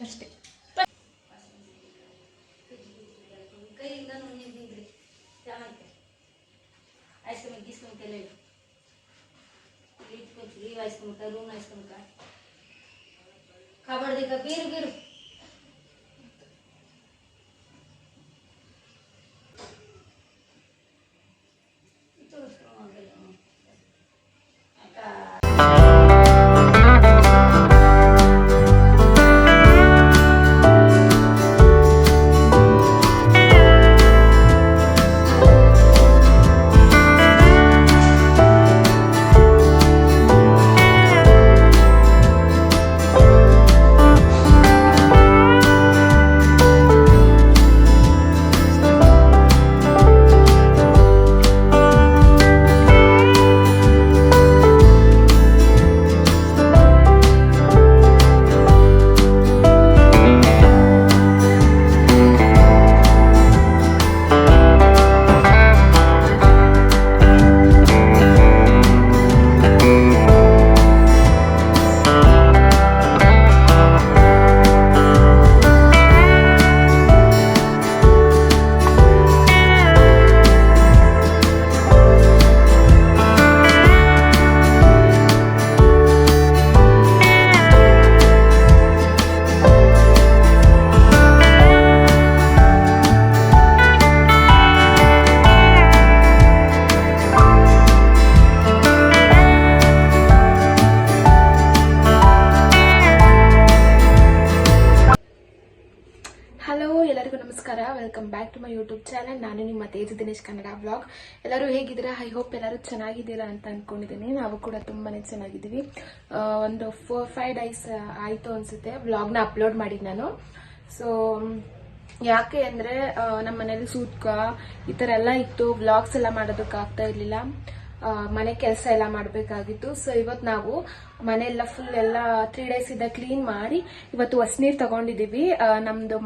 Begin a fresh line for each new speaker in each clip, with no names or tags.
ಅಷ್ಟೇ.
खबर देखा बीर बीर
welcome back to my YouTube channel. ನಾನು ನಿಮ್ಮ ತೇಜ್ ದಿನೇಶ್ ಕನ್ನಡ ಬ್ಲಾಗ್. ಎಲ್ಲರೂ ಹೇಗಿದ್ದೀರಾ? ಐ ಹೋಪ್ ಎಲ್ಲರೂ ಚೆನ್ನಾಗಿದ್ದೀರಾ ಅಂತ ಅನ್ಕೊಂಡಿದ್ದೀನಿ. ನಾವು ಕೂಡ ತುಂಬಾನೇ ಚೆನ್ನಾಗಿದ್ದೀವಿ. ಒಂದು 4-5 ಡೇಸ್ ಆಯ್ತು ಅನ್ಸುತ್ತೆ ವ್ಲಾಗ್ನ ಅಪ್ಲೋಡ್ ಮಾಡಿ ನಾನು. ಸೊ ಯಾಕೆ ಅಂದ್ರೆ ನಮ್ಮ ಮನೇಲಿ ಸೂತ್ಕ ಈ ತರ ಎಲ್ಲ ಇತ್ತು, ವ್ಲಾಗ್ಸ್ ಎಲ್ಲ ಮಾಡೋದಕ್ಕೆ ಆಗ್ತಾ ಇರ್ಲಿಲ್ಲ, ಮನೆ ಕೆಲಸ ಎಲ್ಲ ಮಾಡಬೇಕಾಗಿತ್ತು. ಸೊ ಇವತ್ತು ನಾವು ಮನೆಯೆಲ್ಲ ಫುಲ್ ಎಲ್ಲ 3 ಡೇಸ್ ಇಂದ ಕ್ಲೀನ್ ಮಾಡಿ ಇವತ್ತು ಹೊಸನೀರ್ ತಗೊಂಡಿದೀವಿ. ನಮ್ದು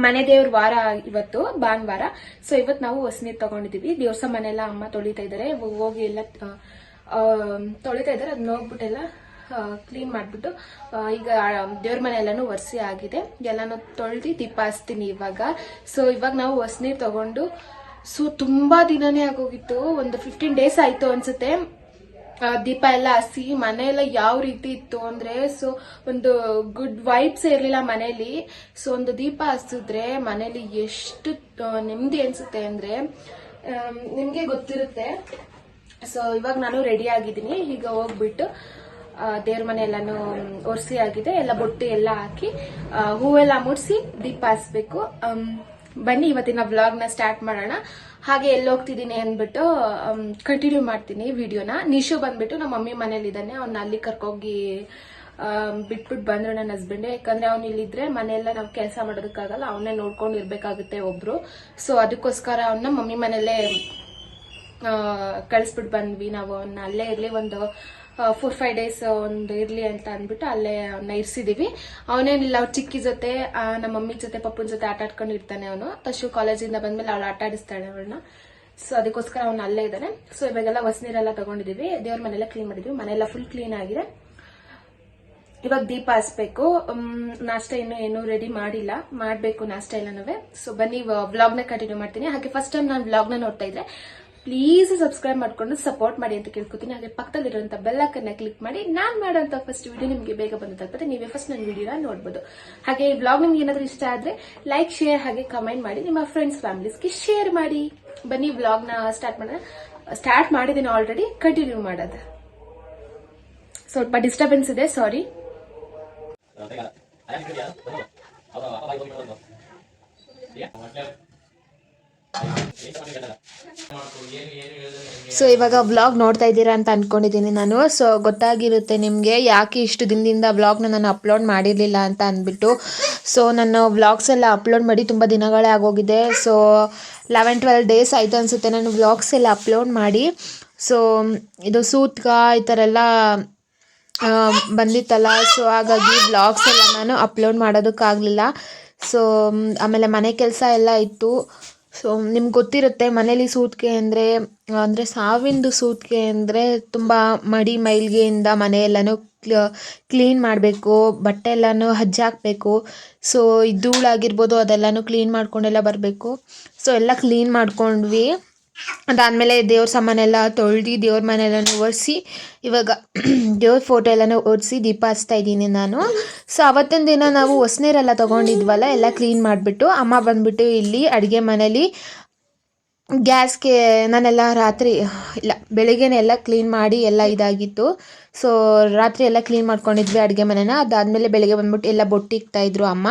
ಮನೆ ದೇವ್ರ ವಾರ ಇವತ್ತು ಭಾನುವಾರ. ಸೊ ಇವತ್ತು ನಾವು ಹೊಸನೀರ್ ತಗೊಂಡಿದೀವಿ. ದೇವ್ಸ ಮನೆಯೆಲ್ಲ ಅಮ್ಮ ತೊಳಿತಾ ಇದಾರೆ, ಹೋಗಿ ಎಲ್ಲ ತೊಳಿತಾ ಇದಾರೆ. ಅದನ್ನ ಹೋಗ್ಬಿಟ್ಟೆಲ್ಲ ಕ್ಲೀನ್ ಮಾಡ್ಬಿಟ್ಟು ಈಗ ದೇವ್ರ ಮನೆ ಎಲ್ಲಾನು ಒರೆಸಿ ಆಗಿದೆ, ಎಲ್ಲಾನು ತೊಳೆದಿ ದೀಪ ಹಚ್ತೀನಿ ಇವಾಗ. ಸೊ ಇವಾಗ ನಾವು ಹೊಸನೀರ್ ತಗೊಂಡು ತುಂಬಾ ದಿನನೇ ಆಗೋಗಿತ್ತು, ಒಂದು 15 ಡೇಸ್ ಆಯ್ತು ಅನ್ಸುತ್ತೆ ದೀಪ ಎಲ್ಲ ಹಸಿ. ಮನೆಯೆಲ್ಲ ಯಾವ ರೀತಿ ಇತ್ತು ಅಂದ್ರೆ ಸೊ ಒಂದು ಗುಡ್ ವೈಬ್ಸ್ ಇರ್ಲಿಲ್ಲ ಮನೇಲಿ. ಸೊ ಒಂದು ದೀಪ ಹಚ್ಚಿದ್ರೆ ಮನೇಲಿ ಎಷ್ಟು ನೆಮ್ಮದಿ ಅನ್ಸುತ್ತೆ ಅಂದ್ರೆ ನಿಮ್ಗೆ ಗೊತ್ತಿರುತ್ತೆ. ಸೊ ಇವಾಗ ನಾನು ರೆಡಿ ಆಗಿದ್ದೀನಿ, ಈಗ ಹೋಗ್ಬಿಟ್ಟು ದೇವ್ರ ಮನೆ ಎಲ್ಲಾನು ಒರೆಸಿ ಆಗಿದೆ, ಎಲ್ಲ ಬೊಟ್ಟು ಎಲ್ಲ ಹಾಕಿ ಹೂವೆಲ್ಲ ಮುಡ್ಸಿ ದೀಪ ಹಚ್ಬೇಕು. ಬನ್ನಿ ಇವತ್ತಿನ ವ್ಲಾಗ್ ನ ಸ್ಟಾರ್ಟ್ ಮಾಡೋಣ. ಹಾಗೆ ಎಲ್ಲಿ ಹೋಗ್ತಿದ್ದೀನಿ ಅಂದ್ಬಿಟ್ಟು ಕಂಟಿನ್ಯೂ ಮಾಡ್ತೀನಿ ವಿಡಿಯೋನ. ನಿಶು ಬಂದ್ಬಿಟ್ಟು ನಮ್ಮ ಮಮ್ಮಿ ಮನೇಲಿ ಇದ್ದಾನೆ, ಅವ್ನ ಅಲ್ಲಿ ಕರ್ಕೋಗಿ ಬಿಟ್ಬಿಟ್ಟು ಬಂದ್ರು ನನ್ನ ಹಸ್ಬೆಂಡ್. ಯಾಕಂದ್ರೆ ಅವ್ನ ಇಲ್ಲಿದ್ರೆ ಮನೆಯೆಲ್ಲ ನಾವು ಕೆಲಸ ಮಾಡೋದಕ್ಕಾಗಲ್ಲ, ಅವನ್ನೇ ನೋಡ್ಕೊಂಡು ಇರ್ಬೇಕಾಗುತ್ತೆ ಒಬ್ರು. ಸೊ ಅದಕ್ಕೋಸ್ಕರ ಅವನ್ನ ಮಮ್ಮಿ ಮನೆಯಲ್ಲೇ ಕಳಿಸ್ಬಿಟ್ಟು ಬಂದ್ವಿ ನಾವು. ಅವನ್ನ ಅಲ್ಲೇ ಇರ್ಲಿ ಒಂದು 4-5 ಡೇಸ್ ಒಂದು ಇರ್ಲಿ ಅಂತ ಅಂದ್ಬಿಟ್ಟು ಅಲ್ಲೇ ಅವನ್ನ ಇರ್ಸಿದೀವಿ. ಅವನೇನಿಲ್ಲ, ಅವ್ರ ಚಿಕ್ಕಿ ಜೊತೆ ನಮ್ಮ ಮಮ್ಮಿ ಜೊತೆ ಪಪ್ಪನ ಜೊತೆ ಆಟ ಆಡ್ಕೊಂಡು ಇರ್ತಾನೆ ಅವನು. ತಶು ಕಾಲೇಜಿಂದ ಬಂದ್ಮೇಲೆ ಅವಳು ಆಟ ಆಡಿಸ್ತಾಳೆ ಅವಳನ್ನ. ಸೊ ಅದಕ್ಕೋಸ್ಕರ ಅವ್ನ ಅಲ್ಲೇ ಇದ್ದಾನೆ. ಸೊ ಇವಾಗೆಲ್ಲ ಹೊಸನೀರೆಲ್ಲ ತಗೊಂಡಿದೀವಿ, ದೇವ್ರ ಮನೆಲ್ಲ ಕ್ಲೀನ್ ಮಾಡಿದ್ವಿ, ಮನೆಯೆಲ್ಲ ಫುಲ್ ಕ್ಲೀನ್ ಆಗಿದೆ. ಇವಾಗ ದೀಪ ಹಚ್ಬೇಕು. ನಾಷ್ಟ ಏನು ರೆಡಿ ಮಾಡಿಲ್ಲ, ಮಾಡ್ಬೇಕು ನಾಷ್ಟ ಎಲ್ಲನೂ. ಸೊ ಬನ್ನಿ ವ್ಲಾಗ್ ನ ಕಂಟಿನ್ಯೂ ಮಾಡ್ತೀನಿ. ಹಾಗೆ ಫಸ್ಟ್ ಟೈಮ್ ನಾನು ವ್ಲಾಗ್ ನ ನೋಡ್ತಾ ಇದ್ರೆ ಪ್ಲೀಸ್ ಸಬ್ಸ್ಕ್ರೈಬ್ ಮಾಡ್ಕೊಂಡು ಸಪೋರ್ಟ್ ಮಾಡಿ ಅಂತ ಕೇಳ್ಕೊತೀನಿ. ಹಾಗೆ ಪಕ್ಕದಲ್ಲಿರುವಂತ ಬೆಲ್ ಐಕಾನ್ ಕ್ಲಿಕ್ ಮಾಡಿ ನಾನು ಮಾಡೋಂತ ಫಸ್ಟ್ ವಿಡಿಯೋ ನಿಮಗೆ ಬೇಗ ಬಂದ ನೀವೇ ಫಸ್ಟ್ ನನ್ನ ವಿಡಿಯೋನ ನೋಡಬಹುದು. ಹಾಗೆ ಈ ವ್ಲಾಗ್ ನಿಮ್ಗೆ ಏನಾದ್ರೂ ಇಷ್ಟ ಆದ್ರೆ ಲೈಕ್, ಶೇರ್ ಹಾಗೆ ಕಮೆಂಟ್ ಮಾಡಿ ನಿಮ್ಮ ಫ್ರೆಂಡ್ಸ್ ಫ್ಯಾಮಿಲೀಸ್ಗೆ ಶೇರ್ ಮಾಡಿ. ಬನ್ನಿ ವ್ಲಾಗ್ ನ ಸ್ಟಾರ್ಟ್ ಮಾಡೋಣ. ಸ್ಟಾರ್ಟ್ ಮಾಡಿದ್ದೀನಿ ಆಲ್ರೆಡಿ, ಕಂಟಿನ್ಯೂ ಮಾಡೋದು. ಸ್ವಲ್ಪ ಡಿಸ್ಟರ್ಬೆನ್ಸ್ ಇದೆ, ಸಾರಿ. ಸೊ ಇವಾಗ ವ್ಲಾಗ್ ನೋಡ್ತಾ ಇದ್ದೀರಾ ಅಂತ ಅಂದ್ಕೊಂಡಿದ್ದೀನಿ ನಾನು. ಸೊ ಗೊತ್ತಾಗಿರುತ್ತೆ ನಿಮಗೆ ಯಾಕೆ ಇಷ್ಟು ದಿನದಿಂದ ವ್ಲಾಗ್ನ ನಾನು ಅಪ್ಲೋಡ್ ಮಾಡಿರಲಿಲ್ಲ ಅಂತ ಅಂದ್ಬಿಟ್ಟು. ಸೊ ನಾನು ವ್ಲಾಗ್ಸ್ ಎಲ್ಲ ಅಪ್ಲೋಡ್ ಮಾಡಿ ತುಂಬ ದಿನಗಳೇ ಆಗೋಗಿದೆ. ಸೊ 11-12 ಡೇಸ್ ಆಯಿತು ಅನಿಸುತ್ತೆ ನಾನು ವ್ಲಾಗ್ಸ್ ಎಲ್ಲ ಅಪ್ಲೋಡ್ ಮಾಡಿ. ಸೊ ಇದು ಸೂತ್ಕ ಈ ಥರ ಎಲ್ಲ ಬಂದಿತ್ತಲ್ಲ, ಸೊ ಹಾಗಾಗಿ ವ್ಲಾಗ್ಸ್ ಎಲ್ಲ ನಾನು ಅಪ್ಲೋಡ್ ಮಾಡೋದಕ್ಕಾಗಲಿಲ್ಲ. ಸೊ ಆಮೇಲೆ ಮನೆ ಕೆಲಸ ಎಲ್ಲ ಇತ್ತು. ಸೊ ನಿಮ್ಗೆ ಗೊತ್ತಿರುತ್ತೆ ಮನೇಲಿ ಸೂತ್ಕೆ ಅಂದರೆ ಸಾವಿಂದು ಸೂತ್ಕೆ ಅಂದರೆ ತುಂಬ ಮಡಿ ಮೈಲ್ಗೆಯಿಂದ ಮನೆಯೆಲ್ಲನೂ ಕ್ಲೀನ್ ಮಾಡಬೇಕು, ಬಟ್ಟೆ ಎಲ್ಲನೂ ಹಜ್ಜಾಕಬೇಕು. ಸೊ ಧೂಳಾಗಿರ್ಬೋದು ಅದೆಲ್ಲನೂ ಕ್ಲೀನ್ ಮಾಡ್ಕೊಂಡೆಲ್ಲ ಬರಬೇಕು. ಸೊ ಎಲ್ಲ ಕ್ಲೀನ್ ಮಾಡ್ಕೊಂಡ್ವಿ. ಅದಾದಮೇಲೆ ದೇವ್ರ ಸಾಮಾನೆಲ್ಲ ತೊಳ್ದು ದೇವ್ರ ಮನೆಯೆಲ್ಲನೂ ಒರೆಸಿ ಇವಾಗ ದೇವ್ರ ಫೋಟೋ ಎಲ್ಲನೂ ಒರೆಸಿ ದೀಪ ಹಚ್ತಾ ಇದ್ದೀನಿ ನಾನು. ಸೊ ಅವತ್ತಿನ ದಿನ ನಾವು ಹೊಸ್ನೀರೆಲ್ಲ ತೊಗೊಂಡಿದ್ವಲ್ಲ ಎಲ್ಲ ಕ್ಲೀನ್ ಮಾಡಿಬಿಟ್ಟು ಅಮ್ಮ ಬಂದುಬಿಟ್ಟು ಇಲ್ಲಿ ಅಡುಗೆ ಮನೇಲಿ ಗ್ಯಾಸ್ಗೆ ನಾನೆಲ್ಲ ಬೆಳಿಗ್ಗೆನೇ ಎಲ್ಲ ಕ್ಲೀನ್ ಮಾಡಿ ಎಲ್ಲ ಇದಾಗಿತ್ತು. ಸೊ ರಾತ್ರಿ ಎಲ್ಲ ಕ್ಲೀನ್ ಮಾಡ್ಕೊಂಡಿದ್ವಿ ಅಡುಗೆ ಮನೆನ. ಅದಾದಮೇಲೆ ಬೆಳಗ್ಗೆ ಬಂದ್ಬಿಟ್ಟು ಎಲ್ಲ ಬೊಟ್ಟಿಕ್ತಾಯಿದ್ರು ಅಮ್ಮ.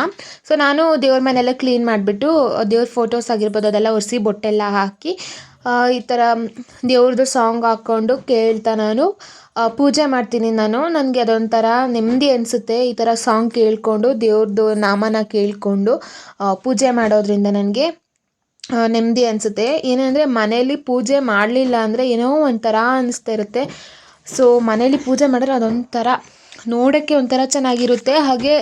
ಸೊ ನಾನು ದೇವ್ರ ಮನೆಯೆಲ್ಲ ಕ್ಲೀನ್ ಮಾಡಿಬಿಟ್ಟು ದೇವ್ರ ಫೋಟೋಸ್ ಆಗಿರ್ಬೋದು ಅದೆಲ್ಲ ಒರೆಸಿ ಬೊಟ್ಟೆಲ್ಲ ಹಾಕಿ ಈ ಥರ ದೇವ್ರದ್ದು ಸಾಂಗ್ ಹಾಕ್ಕೊಂಡು ಕೇಳ್ತಾ ನಾನು ಪೂಜೆ ಮಾಡ್ತೀನಿ ನಾನು. ನನಗೆ ಅದೊಂಥರ ನೆಮ್ಮದಿ ಅನಿಸುತ್ತೆ ಈ ಥರ ಸಾಂಗ್ ಕೇಳಿಕೊಂಡು ದೇವ್ರದ್ದು ನಾಮನ ಕೇಳಿಕೊಂಡು ಪೂಜೆ ಮಾಡೋದ್ರಿಂದ ನನಗೆ ನೆಮ್ಮದಿ ಅನಿಸುತ್ತೆ. ಏನಂದರೆ ಮನೇಲಿ ಪೂಜೆ ಮಾಡಲಿಲ್ಲ ಅಂದರೆ ಏನೋ ಒಂಥರ ಅನ್ನಿಸ್ತಾ ಇರುತ್ತೆ. ಸೊ ಮನೇಲಿ ಪೂಜೆ ಮಾಡಿದ್ರೆ ಅದೊಂಥರ ನೋಡೋಕ್ಕೆ ಒಂಥರ ಚೆನ್ನಾಗಿರುತ್ತೆ. ಹಾಗೆ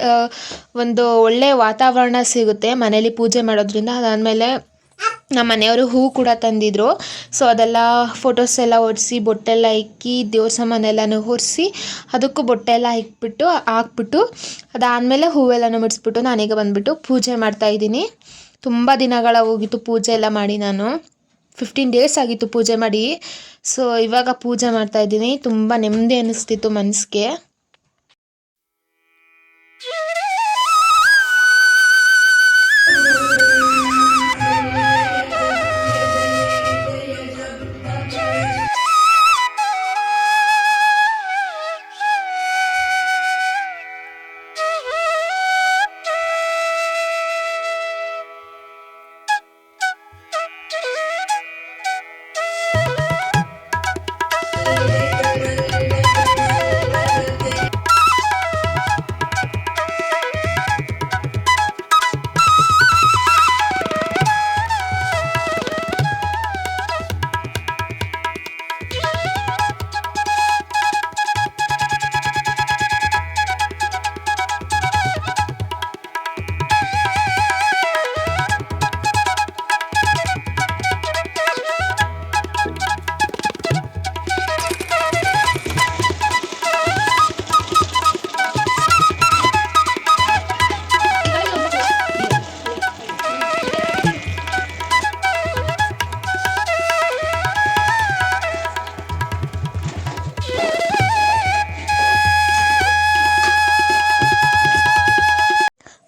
ಒಂದು ಒಳ್ಳೆಯ ವಾತಾವರಣ ಸಿಗುತ್ತೆ ಮನೇಲಿ ಪೂಜೆ ಮಾಡೋದ್ರಿಂದ. ಅದಾದಮೇಲೆ ನಮ್ಮ ಮನೆಯವರು ಹೂ ಕೂಡ ತಂದಿದ್ರು. ಸೊ ಅದೆಲ್ಲ ಫೋಟೋಸ್ ಎಲ್ಲ ಒರೆಸಿ ಬೊಟ್ಟೆಲ್ಲ ಇಕ್ಕಿ ದೇವ್ರ ಸಾಮಾನೆಲ್ಲನೂ ಒರೆಸಿ ಅದಕ್ಕೂ ಬೊಟ್ಟೆಲ್ಲ ಹಾಕ್ಬಿಟ್ಟು ಅದಾದಮೇಲೆ ಹೂವೆಲ್ಲನೂ ಮುಡಿಸ್ಬಿಟ್ಟು ನಾನೀಗ ಬಂದುಬಿಟ್ಟು ಪೂಜೆ ಮಾಡ್ತಾಯಿದ್ದೀನಿ. ತುಂಬ ದಿನಗಳ ಹೋಗಿತ್ತು ಪೂಜೆ ಎಲ್ಲ ಮಾಡಿ. ನಾನು 15 ಡೇಸ್ ಆಗಿತ್ತು ಪೂಜೆ ಮಾಡಿ. ಸೊ ಇವಾಗ ಪೂಜೆ ಮಾಡ್ತಾಯಿದ್ದೀನಿ. ತುಂಬ ನೆಮ್ಮದಿ ಅನ್ನಿಸ್ತಿತ್ತು ಮನಸ್ಸಿಗೆ.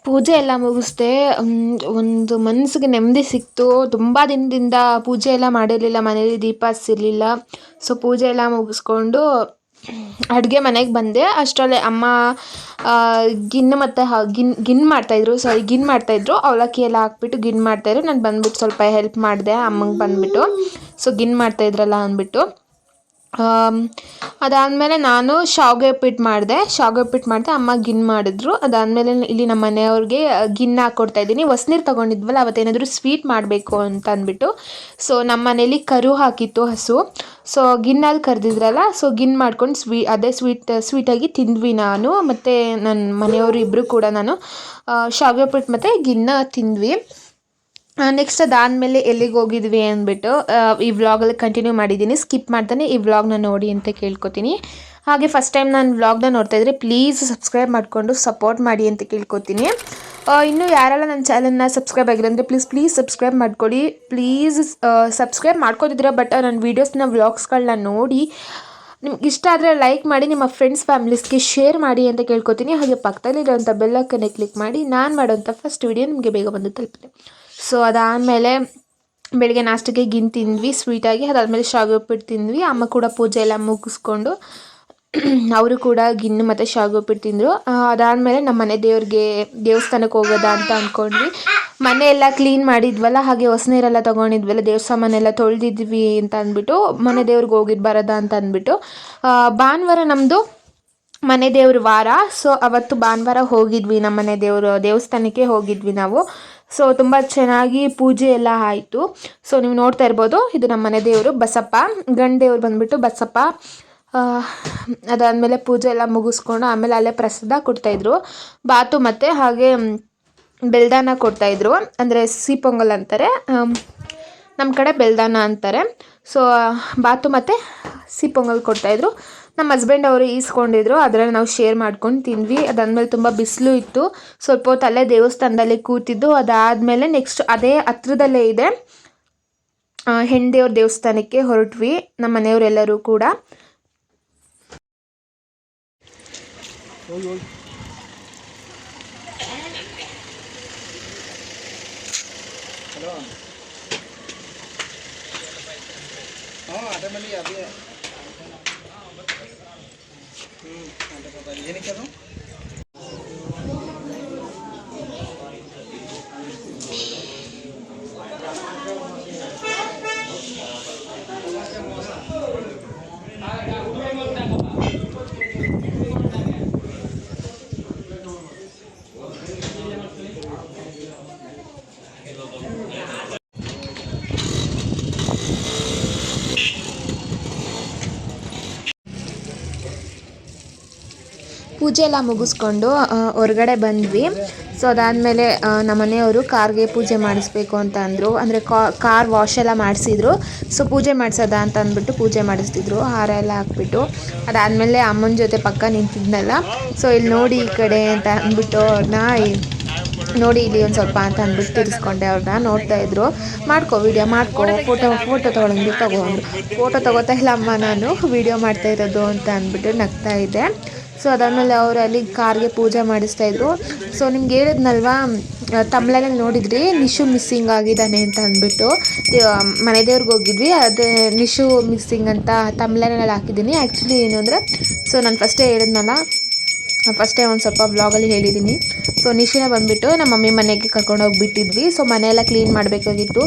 ಪೂಜೆ ಎಲ್ಲ ಮುಗಿಸ್ದೆ. ಒಂದು ಮನಸ್ಸಿಗೆ ನೆಮ್ಮದಿ ಸಿಕ್ತು. ತುಂಬ ದಿನದಿಂದ ಪೂಜೆ ಎಲ್ಲ ಮಾಡಿರಲಿಲ್ಲ, ಮನೇಲಿ ದೀಪ ಹಚ್ಚಿರಲಿಲ್ಲ. ಸೊ ಪೂಜೆ ಎಲ್ಲ ಮುಗಿಸ್ಕೊಂಡು ಅಡುಗೆ ಮನೆಗೆ ಬಂದೆ. ಅಷ್ಟರಲ್ಲೇ ಅಮ್ಮ ಗಿಣ್ಣು ಮತ್ತು ಗಿಣ್ಣು ಮಾಡ್ತಾಯಿದ್ರು. ಅವಲಕ್ಕಿ ಎಲ್ಲ ಹಾಕ್ಬಿಟ್ಟು ಗಿಣ್ಣು ಮಾಡ್ತಾಯಿದ್ರು. ನಾನು ಬಂದ್ಬಿಟ್ಟು ಸ್ವಲ್ಪ ಹೆಲ್ಪ್ ಮಾಡಿದೆ ಅಮ್ಮಂಗೆ ಬಂದುಬಿಟ್ಟು. ಸೊ ಗಿಣ್ಣು ಮಾಡ್ತಾಯಿದ್ರಲ್ಲ ಅಂದ್ಬಿಟ್ಟು. ಅದಾದಮೇಲೆ ನಾನು ಶಾವಿಗೆ ಉಪ್ಪಿಟ್ಟು ಮಾಡಿದೆ. ಅಮ್ಮ ಗಿಣ್ಣು ಮಾಡಿದ್ರು. ಅದಾದಮೇಲೆ ಇಲ್ಲಿ ನಮ್ಮ ಮನೆಯವ್ರಿಗೆ ಗಿಣ್ಣು ಹಾಕ್ಕೊಡ್ತಾಯಿದ್ದೀನಿ. ಹೊಸ್ನೀರು ತೊಗೊಂಡಿದ್ವಲ್ಲ ಅವತ್ತೇನಾದರೂ ಸ್ವೀಟ್ ಮಾಡಬೇಕು ಅಂತ ಅಂದ್ಬಿಟ್ಟು. ಸೊ ನಮ್ಮ ಮನೇಲಿ ಕರು ಹಾಕಿತ್ತು ಹಸು. ಸೊ ಗಿಣ್ಣಲ್ಲಿ ಕರೆದಿದ್ರಲ್ಲ, ಸೊ ಗಿಣ್ಣು ಮಾಡ್ಕೊಂಡು ಸ್ವೀಟಾಗಿ ತಿಂದ್ವಿ ನಾನು ಮತ್ತು ನನ್ನ ಮನೆಯವರು ಇಬ್ಬರು ಕೂಡ. ನಾನು ಶಾವಿಗೆ ಉಪ್ಪಿಟ್ಟು ಮತ್ತು ಗಿಣ್ಣು ತಿಂದ್ವಿ. ನೆಕ್ಸ್ಟ್ ಅದಾದಮೇಲೆ ಎಲ್ಲಿಗೆ ಹೋಗಿದ್ವಿ ಅಂದ್ಬಿಟ್ಟು ಈ ವ್ಲಾಗಲ್ಲಿ ಕಂಟಿನ್ಯೂ ಮಾಡಿದ್ದೀನಿ. ಸ್ಕಿಪ್ ಮಾಡ್ತಾನೆ ಈ ವ್ಲಾಗ್ನ ನೋಡಿ ಅಂತ ಕೇಳ್ಕೊತೀನಿ. ಹಾಗೆ ಫಸ್ಟ್ ಟೈಮ್ ನಾನು ವ್ಲಾಗ್ನ ನೋಡ್ತಾಯಿದ್ರೆ ಪ್ಲೀಸ್ ಸಬ್ಸ್ಕ್ರೈಬ್ ಮಾಡಿಕೊಂಡು ಸಪೋರ್ಟ್ ಮಾಡಿ ಅಂತ ಕೇಳ್ಕೊತೀನಿ. ಇನ್ನೂ ಯಾರೆಲ್ಲ ನನ್ನ ಚಾನಲ್ನ ಸಬ್ಸ್ಕ್ರೈಬ್ ಆಗಿಲ್ಲ ಅಂದರೆ ಪ್ಲೀಸ್ ಸಬ್ಸ್ಕ್ರೈಬ್ ಮಾಡ್ಕೊಳ್ಳಿ. ಸಬ್ಸ್ಕ್ರೈಬ್ ಮಾಡ್ಕೊತಿದ್ದೀರಾ, ಬಟ್ ನನ್ನ ವೀಡಿಯೋಸ್ನ ವ್ಲಾಗ್ಸ್ಗಳನ್ನ ನೋಡಿ ನಿಮ್ಗೆ ಇಷ್ಟ ಆದರೆ ಲೈಕ್ ಮಾಡಿ, ನಿಮ್ಮ ಫ್ರೆಂಡ್ಸ್ ಫ್ಯಾಮಿಲೀಸ್ಗೆ ಶೇರ್ ಮಾಡಿ ಅಂತ ಕೇಳ್ಕೊತೀನಿ. ಹಾಗೆ ಪಕ್ಕದಲ್ಲಿರೋಂಥ ಬೆಲ್ಲಕ್ಕನ್ನೇ ಕ್ಲಿಕ್ ಮಾಡಿ ನಾನು ಮಾಡೋಂಥ ಫಸ್ಟ್ ವೀಡಿಯೋ ನಿಮಗೆ ಬೇಗ ಬಂದು ತಲುಪುತ್ತೆ. ಸೊ ಅದಾದಮೇಲೆ ಬೆಳಗ್ಗೆ ನಾಷ್ಟಕ್ಕೆ ಗಿಣ್ಣು ತಿಂದ್ವಿ ಸ್ವೀಟಾಗಿ. ಅದಾದಮೇಲೆ ಶಾವಿಗೆ ಉಪ್ಪಿಟ್ಟು ತಿಂದ್ವಿ. ಅಮ್ಮ ಕೂಡ ಪೂಜೆ ಎಲ್ಲ ಮುಗಿಸ್ಕೊಂಡು ಅವರು ಕೂಡ ಗಿಣ್ಣು ಮತ್ತು ಶಾವಿಗೆ ಉಪ್ಪಿಟ್ಟು ತಿಂದರು. ಅದಾದಮೇಲೆ ನಮ್ಮ ಮನೆ ದೇವ್ಸ್ಥಾನಕ್ಕೆ ಹೋಗೋದಾ ಅಂತ ಅಂದ್ಕೊಂಡ್ವಿ. ಮನೆ ಎಲ್ಲ ಕ್ಲೀನ್ ಮಾಡಿದ್ವಲ್ಲ, ಹಾಗೆ ಹೊಸ ನೀರೆಲ್ಲ ತೊಗೊಂಡಿದ್ವಲ್ಲ, ದೇವ್ರ ಸಾಮಾನೆಲ್ಲ ತೊಳೆದಿದ್ವಿ ಅಂತ ಅಂದ್ಬಿಟ್ಟು ಮನೆ ದೇವ್ರಿಗೆ ಹೋಗಿದ್ದು ಬರೋದ ಅಂತ ಅಂದ್ಬಿಟ್ಟು ಭಾನುವಾರ ನಮ್ಮದು ಮನೆ ದೇವ್ರ ವಾರ. ಸೊ ಅವತ್ತು ಭಾನುವಾರ ಹೋಗಿದ್ವಿ ನಮ್ಮ ಮನೆ ದೇವಸ್ಥಾನಕ್ಕೆ ಹೋಗಿದ್ವಿ ನಾವು. ಸೊ ತುಂಬ ಚೆನ್ನಾಗಿ ಪೂಜೆ ಎಲ್ಲ ಆಯಿತು. ಸೊ ನೀವು ನೋಡ್ತಾ ಇರ್ಬೋದು, ಇದು ನಮ್ಮ ಮನೆ ದೇವರು ಬಸಪ್ಪ, ಗಂಡ ದೇವ್ರು ಬಂದುಬಿಟ್ಟು ಬಸಪ್ಪ. ಅದಾದಮೇಲೆ ಪೂಜೆ ಎಲ್ಲ ಮುಗಿಸ್ಕೊಂಡು ಆಮೇಲೆ ಅಲ್ಲೇ ಪ್ರಸಾದ ಕೊಡ್ತಾಯಿದ್ರು, ಬಾತು ಮತ್ತು ಹಾಗೆ ಬೆಲ್ದಾನ ಕೊಡ್ತಾಯಿದ್ರು, ಅಂದರೆ ಸಿಹಿ ಪೊಂಗಲ್ ಅಂತಾರೆ, ನಮ್ಮ ಕಡೆ ಬೆಲ್ದಾನ ಅಂತಾರೆ. ಸೊ ಬಾತು ಮತ್ತು ಸಿಹಿ ಪೊಂಗಲ್ ಕೊಡ್ತಾಯಿದ್ರು. ನಮ್ಮ ಹಸ್ಬೆಂಡ್ ಅವರು ಈಸ್ಕೊಂಡಿದ್ರು, ಅದರಲ್ಲಿ ನಾವು ಶೇರ್ ಮಾಡ್ಕೊಂಡು ತಿಂದ್ವಿ. ಅದಾದಮೇಲೆ ತುಂಬ ಬಿಸಿಲು ಇತ್ತು, ಸ್ವಲ್ಪ ಹೊತ್ತು ಅಲ್ಲೇ ದೇವಸ್ಥಾನದಲ್ಲಿ ಕೂತಿದ್ದು. ಅದಾದಮೇಲೆ ನೆಕ್ಸ್ಟ್ ಅದೇ ಹತ್ರದಲ್ಲೇ ಇದೆ ಹೆಣ್ಣು ದೇವಸ್ಥಾನಕ್ಕೆ ಹೊರಟ್ವಿ ನಮ್ಮ ಮನೆಯವರೆಲ್ಲರೂ ಕೂಡ. ಪೂಜೆ ಎಲ್ಲ ಮುಗಿಸ್ಕೊಂಡು ಹೊರಗಡೆ ಬಂದ್ವಿ. ಸೊ ಅದಾದಮೇಲೆ ನಮ್ಮ ಮನೆಯವರು ಕಾರ್ಗೆ ಪೂಜೆ ಮಾಡಿಸ್ಬೇಕು ಅಂತ ಅಂದರು, ಅಂದರೆ ಕಾರ್ ವಾಶ್ ಎಲ್ಲ ಮಾಡಿಸಿದ್ರು. ಸೊ ಪೂಜೆ ಮಾಡಿಸೋದ ಅಂತ ಅಂದ್ಬಿಟ್ಟು ಪೂಜೆ ಮಾಡಿಸ್ತಿದ್ರು, ಹಾರ ಎಲ್ಲ ಹಾಕ್ಬಿಟ್ಟು. ಅದಾದಮೇಲೆ ಅಮ್ಮನ ಜೊತೆ ಪಕ್ಕ ನಿಂತಿದ್ನಲ್ಲ, ಸೊ ಇಲ್ಲಿ ನೋಡಿ ಈ ಕಡೆ ಅಂತ ಅಂದ್ಬಿಟ್ಟು ಅವ್ರನ್ನ ನೋಡಿ ಇಲ್ಲಿ ಒಂದು ಸ್ವಲ್ಪ ಅಂತ ಅಂದ್ಬಿಟ್ಟು ತಿರ್ಸ್ಕೊಂಡೆ. ಅವ್ರನ್ನ ನೋಡ್ತಾ ಇದ್ರು, ಮಾಡ್ಕೊ ವೀಡಿಯೋ ಮಾಡ್ಕೊ, ಫೋಟೋ ತೊಗೊಳಂಗಿದ್ರೆ ತೊಗೊಂಡ್ರು. ಫೋಟೋ ತೊಗೋತಾ ಇಲ್ಲ ಅಮ್ಮ, ನಾನು ವೀಡಿಯೋ ಮಾಡ್ತಾ ಇರೋದು ಅಂತ ಅಂದ್ಬಿಟ್ಟು ನಗ್ತಾ ಇದ್ದೆ. ಸೊ ಅದಾದಮೇಲೆ ಅವರು ಅಲ್ಲಿ ಕಾರ್ಗೆ ಪೂಜೆ ಮಾಡಿಸ್ತಾಯಿದ್ರು. ಸೊ ನಿಮ್ಗೆ ಹೇಳಿದ್ನಲ್ವಾ ತಮಿಳಲ್ಲಿ ನೋಡಿದ್ರಿ ನಿಶು ಮಿಸ್ಸಿಂಗ್ ಆಗಿದ್ದಾನೆ ಅಂತ ಅಂದ್ಬಿಟ್ಟು, ಮನೆ ದೇವ್ರಿಗೆ ಹೋಗಿದ್ವಿ, ಅದೇ ನಿಶು ಮಿಸ್ಸಿಂಗ್ ಅಂತ ತಮಿಳಲ್ಲಿ ಹಾಕಿದ್ದೀನಿ. ಆ್ಯಕ್ಚುಲಿ ಏನು ಅಂದರೆ, ಸೊ ನಾನು ಫಸ್ಟೇ ಒಂದು ಸ್ವಲ್ಪ ಬ್ಲಾಗಲ್ಲಿ ಹೇಳಿದ್ದೀನಿ. ಸೊ ನಿಶಿನ ಬಂದುಬಿಟ್ಟು ನಮ್ಮ ಮಮ್ಮಿ ಮನೆಗೆ ಕರ್ಕೊಂಡೋಗಿ ಬಿಟ್ಟಿದ್ವಿ. ಸೊ ಮನೆಯೆಲ್ಲ ಕ್ಲೀನ್ ಮಾಡಬೇಕಾಗಿತ್ತು.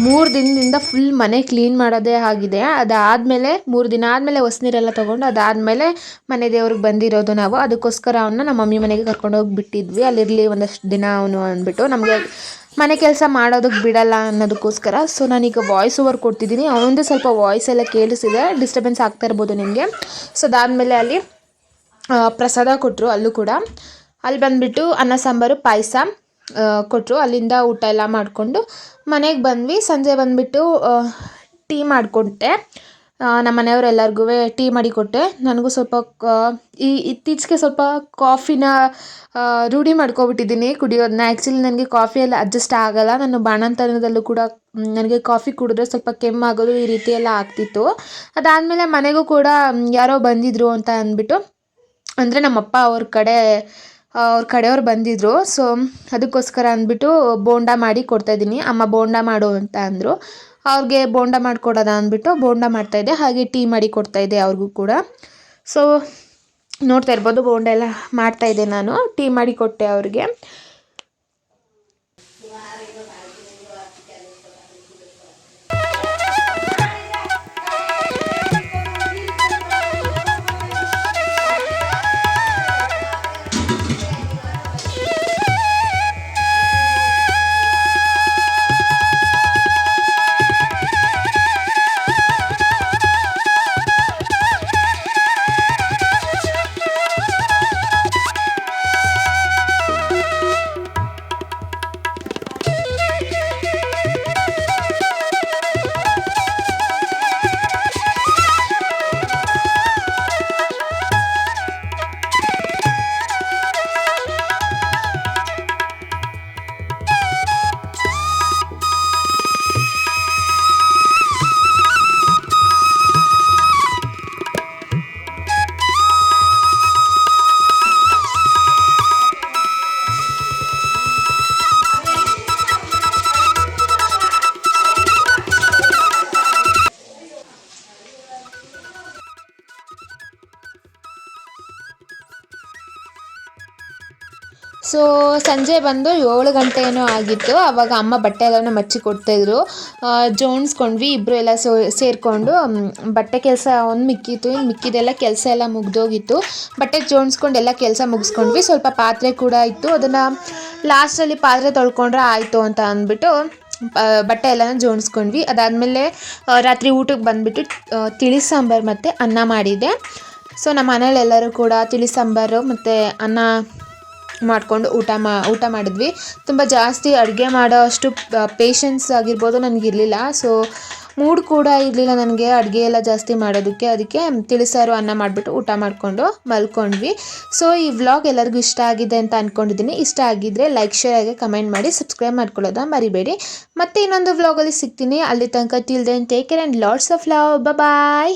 3 ದಿನದಿಂದ ಫುಲ್ ಮನೆ ಕ್ಲೀನ್ ಮಾಡೋದೇ ಆಗಿದೆ. ಅದಾದಮೇಲೆ 3 ದಿನ ಆದಮೇಲೆ ಹೊಸ ನೀರೆಲ್ಲ ತೊಗೊಂಡು ಅದಾದಮೇಲೆ ಮನೆ ದೇವ್ರಿಗೆ ಬಂದಿರೋದು ನಾವು. ಅದಕ್ಕೋಸ್ಕರ ಅವನ್ನ ನಮ್ಮ ಮಮ್ಮಿ ಮನೆಗೆ ಕರ್ಕೊಂಡೋಗಿ ಬಿಟ್ಟಿದ್ವಿ, ಅಲ್ಲಿರಲಿ ಒಂದಷ್ಟು ದಿನ ಅವನು ಅಂದ್ಬಿಟ್ಟು. ನಮಗೆ ಮನೆ ಕೆಲಸ ಮಾಡೋದಕ್ಕೆ ಬಿಡಲ್ಲ ಅನ್ನೋದಕ್ಕೋಸ್ಕರ. ಸೊ ನಾನೀಗ ವಾಯ್ಸ್ ಓವರ್ ಕೊಡ್ತಿದ್ದೀನಿ, ಅವನದೇ ಸ್ವಲ್ಪ ವಾಯ್ಸ್ ಎಲ್ಲ ಕೇಳಿಸಿದೆ, ಡಿಸ್ಟರ್ಬೆನ್ಸ್ ಆಗ್ತಾ ಇರ್ಬೋದು ನಿಮಗೆ. ಸೊ ಅದಾದಮೇಲೆ ಅಲ್ಲಿ ಪ್ರಸಾದ ಕೊಟ್ಟರು, ಅಲ್ಲೂ ಕೂಡ ಅಲ್ಲಿ ಬಂದುಬಿಟ್ಟು ಅನ್ನ ಸಾಂಬಾರು ಪಾಯಸ ಕೊಟ್ಟರು. ಅಲ್ಲಿಂದ ಊಟ ಎಲ್ಲ ಮಾಡಿಕೊಂಡು ಮನೆಗೆ ಬಂದ್ವಿ. ಸಂಜೆ ಬಂದುಬಿಟ್ಟು ಟೀ ಮಾಡಿಕೊಟ್ಟೆ, ನಮ್ಮ ಮನೆಯವರೆಲ್ಲರಿಗೂ ಟೀ ಮಾಡಿಕೊಟ್ಟೆ. ನನಗೂ ಸ್ವಲ್ಪ ಇತ್ತೀಚೆಗೆ ಸ್ವಲ್ಪ ಕಾಫಿನ ರೂಢಿ ಮಾಡ್ಕೊಬಿಟ್ಟಿದ್ದೀನಿ ಕುಡಿಯೋದನ್ನ. ಆ್ಯಕ್ಚುಲಿ ನನಗೆ ಕಾಫಿ ಎಲ್ಲ ಅಡ್ಜಸ್ಟ್ ಆಗೋಲ್ಲ. ನಾನು ಬಾಣಂತನದಲ್ಲೂ ಕೂಡ ನನಗೆ ಕಾಫಿ ಕುಡಿದ್ರೆ ಸ್ವಲ್ಪ ಕೆಮ್ಮಾಗೋದು ಈ ರೀತಿ ಎಲ್ಲ ಆಗ್ತಿತ್ತು. ಅದಾದಮೇಲೆ ಮನೆಗೂ ಕೂಡ ಯಾರೋ ಬಂದಿದ್ದರು ಅಂತ ಅಂದ್ಬಿಟ್ಟು, ಅಂದರೆ ನಮ್ಮಪ್ಪ ಅವ್ರ ಕಡೆಯವ್ರು ಬಂದಿದ್ದರು. ಸೊ ಅದಕ್ಕೋಸ್ಕರ ಅಂದ್ಬಿಟ್ಟು ಬೋಂಡ ಮಾಡಿ ಕೊಡ್ತಾಯಿದ್ದೀನಿ. ಅಮ್ಮ ಬೋಂಡ ಮಾಡು ಅಂತ ಅಂದರು, ಅವ್ರಿಗೆ ಬೋಂಡ ಮಾಡಿಕೊಡೋದ ಅಂದ್ಬಿಟ್ಟು ಬೋಂಡ ಮಾಡ್ತಾಯಿದ್ದೆ, ಹಾಗೆ ಟೀ ಮಾಡಿ ಕೊಡ್ತಾಯಿದ್ದೆ ಅವ್ರಿಗೂ ಕೂಡ. ಸೊ ನೋಡ್ತಾ ಇರ್ಬೋದು, ಬೋಂಡ ಎಲ್ಲ ಮಾಡ್ತಾಯಿದ್ದೆ ನಾನು, ಟೀ ಮಾಡಿ ಕೊಟ್ಟೆ ಅವ್ರಿಗೆ.
ಸೊ ಸಂಜೆ ಬಂದು 7 ಗಂಟೆ ಏನೋ ಆಗಿತ್ತು. ಆವಾಗ ಅಮ್ಮ ಬಟ್ಟೆ ಎಲ್ಲನೂ ಮಚ್ಚಿ ಕೊಡ್ತಾಯಿದ್ರು. ಜೋಡಿಸ್ಕೊಂಡ್ವಿ ಇಬ್ಬರು ಎಲ್ಲ ಸೇರಿಕೊಂಡು. ಬಟ್ಟೆ ಕೆಲಸ ಒಂದು ಮಿಕ್ಕಿತ್ತು, ಇನ್ನು ಮಿಕ್ಕಿದೆಲ್ಲ ಕೆಲಸ ಎಲ್ಲ ಮುಗ್ದೋಗಿತ್ತು. ಬಟ್ಟೆ ಜೋಡಿಸ್ಕೊಂಡು ಎಲ್ಲ ಕೆಲಸ ಮುಗಿಸ್ಕೊಂಡ್ವಿ. ಸ್ವಲ್ಪ ಪಾತ್ರೆ ಕೂಡ ಇತ್ತು, ಅದನ್ನು ಲಾಸ್ಟಲ್ಲಿ ಪಾತ್ರೆ ತೊಳ್ಕೊಂಡ್ರೆ ಆಯಿತು ಅಂತ ಅಂದ್ಬಿಟ್ಟು ಬಟ್ಟೆ ಎಲ್ಲನೂ ಜೋಡಿಸ್ಕೊಂಡ್ವಿ. ಅದಾದಮೇಲೆ ರಾತ್ರಿ ಊಟಕ್ಕೆ ಬಂದುಬಿಟ್ಟು ತಿಳಿ ಸಾಂಬಾರು ಮತ್ತು ಅನ್ನ ಮಾಡಿದ್ದೆ. ಸೊ ನಮ್ಮ ಮನೇಲಿ ಎಲ್ಲರೂ ಕೂಡ ತಿಳಿ ಸಾಂಬಾರು ಮತ್ತು ಅನ್ನ ಮಾಡಿಕೊಂಡು ಊಟ ಮಾಡಿದ್ವಿ. ತುಂಬ ಜಾಸ್ತಿ ಅಡುಗೆ ಮಾಡೋ ಅಷ್ಟು ಪೇಷನ್ಸ್ ಆಗಿರ್ಬೋದು ನನಗಿರಲಿಲ್ಲ. ಸೊ ಮೂಡ್ ಕೂಡ ಇರಲಿಲ್ಲ ನನಗೆ ಅಡುಗೆ ಎಲ್ಲ ಜಾಸ್ತಿ ಮಾಡೋದಕ್ಕೆ. ಅದಕ್ಕೆ ತಿಳಿಸಾರು ಅನ್ನ ಮಾಡಿಬಿಟ್ಟು ಊಟ ಮಾಡಿಕೊಂಡು ಮಲ್ಕೊಂಡ್ವಿ. ಸೊ ಈ ವ್ಲಾಗ್ ಎಲ್ಲರಿಗೂ ಇಷ್ಟ ಆಗಿದೆ ಅಂತ ಅಂದ್ಕೊಂಡಿದ್ದೀನಿ. ಇಷ್ಟ ಆಗಿದ್ದರೆ ಲೈಕ್, ಶೇರ್ ಆಗಿ ಕಮೆಂಟ್ ಮಾಡಿ, ಸಬ್ಸ್ಕ್ರೈಬ್ ಮಾಡ್ಕೊಳ್ಳೋದನ್ನ ಮರಿಬೇಡಿ. ಮತ್ತೆ ಇನ್ನೊಂದು ವ್ಲಾಗಲ್ಲಿ ಸಿಗ್ತೀನಿ. ಅಲ್ಲಿ ತನಕ till then take care and lots of love. Bye.